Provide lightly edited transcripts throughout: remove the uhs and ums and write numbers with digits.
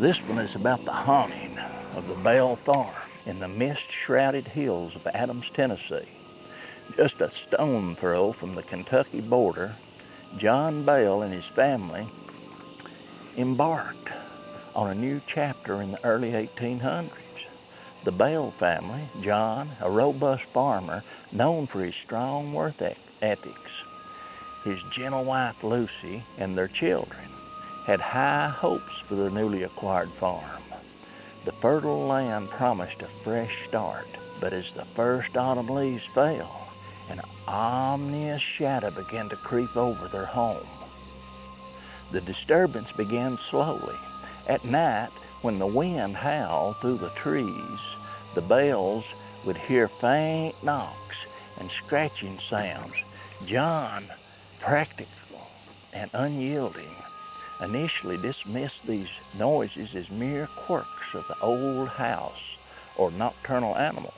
This one is about the haunting of the Bell Farm in the mist-shrouded hills of Adams, Tennessee. Just a stone throw from the Kentucky border, John Bell and his family embarked on a new chapter in the early 1800s. The Bell family, John, a robust farmer known for his strong work ethics, his gentle wife Lucy, and their children, had high hopes for their newly acquired farm. The fertile land promised a fresh start, but as the first autumn leaves fell, an ominous shadow began to creep over their home. The disturbance began slowly. At night, when the wind howled through the trees, the Bells would hear faint knocks and scratching sounds. John, practical and unyielding, initially dismissed these noises as mere quirks of the old house or nocturnal animals.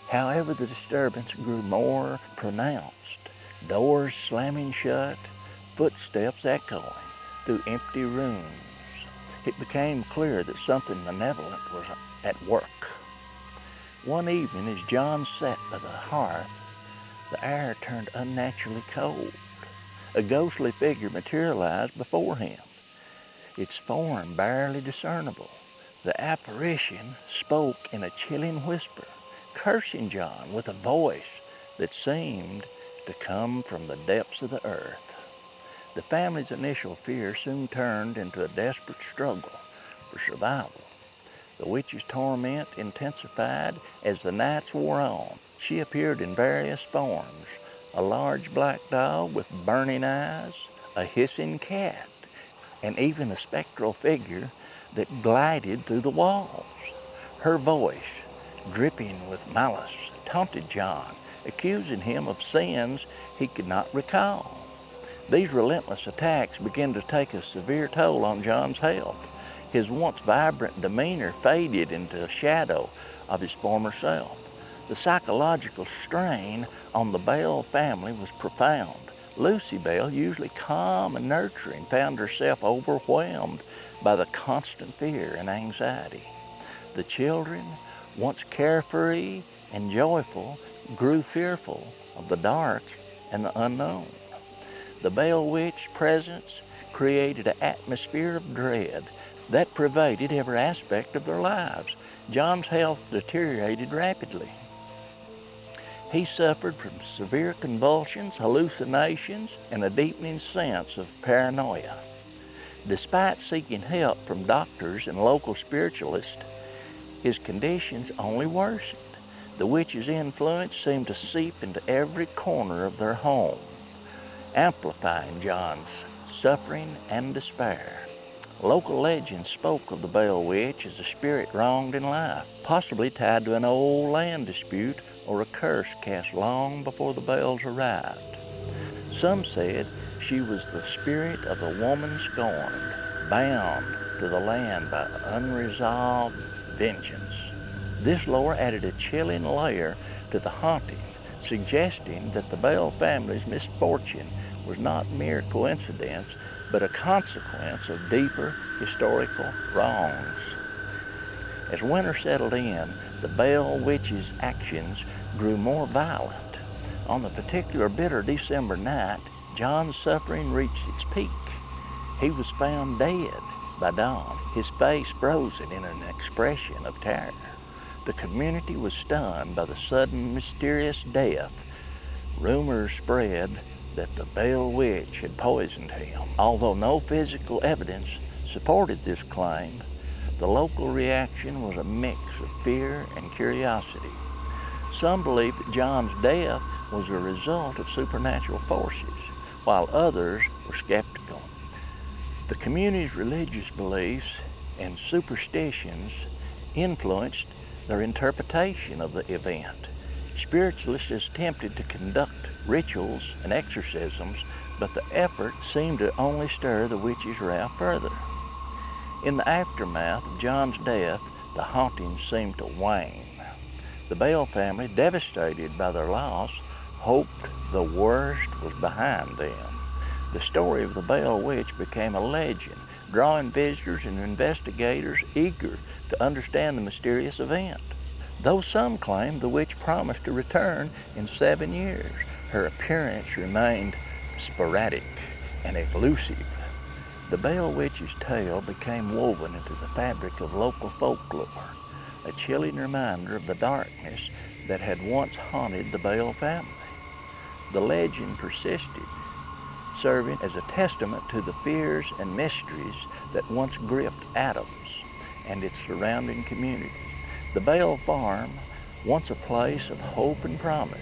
However, the disturbance grew more pronounced, doors slamming shut, footsteps echoing through empty rooms. It became clear that something malevolent was at work. One evening, as John sat by the hearth, the air turned unnaturally cold. A ghostly figure materialized before him, its form barely discernible. The apparition spoke in a chilling whisper, cursing John with a voice that seemed to come from the depths of the earth. The family's initial fear soon turned into a desperate struggle for survival. The witch's torment intensified as the nights wore on. She appeared in various forms: a large black dog with burning eyes, a hissing cat, and even a spectral figure that glided through the walls. Her voice, dripping with malice, taunted John, accusing him of sins he could not recall. These relentless attacks began to take a severe toll on John's health. His once vibrant demeanor faded into a shadow of his former self. The psychological strain on the Bell family was profound. Lucy Bell, usually calm and nurturing, found herself overwhelmed by the constant fear and anxiety. The children, once carefree and joyful, grew fearful of the dark and the unknown. The Bell Witch presence created an atmosphere of dread that pervaded every aspect of their lives. John's health deteriorated rapidly. He suffered from severe convulsions, hallucinations, and a deepening sense of paranoia. Despite seeking help from doctors and local spiritualists, his conditions only worsened. The witch's influence seemed to seep into every corner of their home, amplifying John's suffering and despair. Local legends spoke of the Bell Witch as a spirit wronged in life, possibly tied to an old land dispute or a curse cast long before the Bells arrived. Some said she was the spirit of a woman scorned, bound to the land by unresolved vengeance. This lore added a chilling layer to the haunting, suggesting that the Bell family's misfortune was not mere coincidence, but a consequence of deeper historical wrongs. As winter settled in, the Bell Witch's actions grew more violent. On the particular bitter December night, John's suffering reached its peak. He was found dead by dawn, his face frozen in an expression of terror. The community was stunned by the sudden, mysterious death. Rumors spread that the Bell Witch had poisoned him. Although no physical evidence supported this claim, the local reaction was a mix of fear and curiosity. Some believed that John's death was a result of supernatural forces, while others were skeptical. The community's religious beliefs and superstitions influenced their interpretation of the event. Spiritualists attempted to conduct rituals and exorcisms, but the effort seemed to only stir the witch's wrath further. In the aftermath of John's death, the hauntings seemed to wane. The Bell family, devastated by their loss, hoped the worst was behind them. The story of the Bell Witch became a legend drawing visitors and investigators eager to understand the mysterious event. Though some claim the witch promised to return in 7 years, her appearance remained sporadic and elusive. The Bell Witch's tale became woven into the fabric of local folklore, a chilling reminder of the darkness that had once haunted the Bell family. The legend persisted, serving as a testament to the fears and mysteries that once gripped Adams and its surrounding community. The Bell Farm, once a place of hope and promise,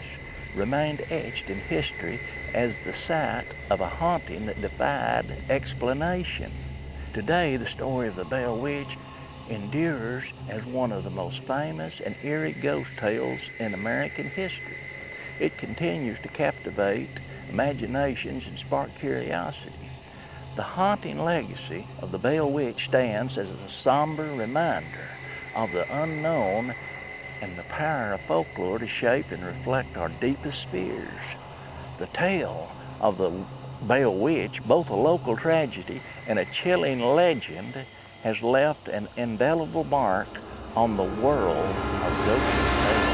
remained etched in history as the site of a haunting that defied explanation. Today, the story of the Bell Witch endures as one of the most famous and eerie ghost tales in American history. It continues to captivate imaginations and spark curiosity. The haunting legacy of the Bell Witch stands as a somber reminder of the unknown and the power of folklore to shape and reflect our deepest fears. The tale of the Bell Witch, both a local tragedy and a chilling legend, has left an indelible mark on the world of ghost tales.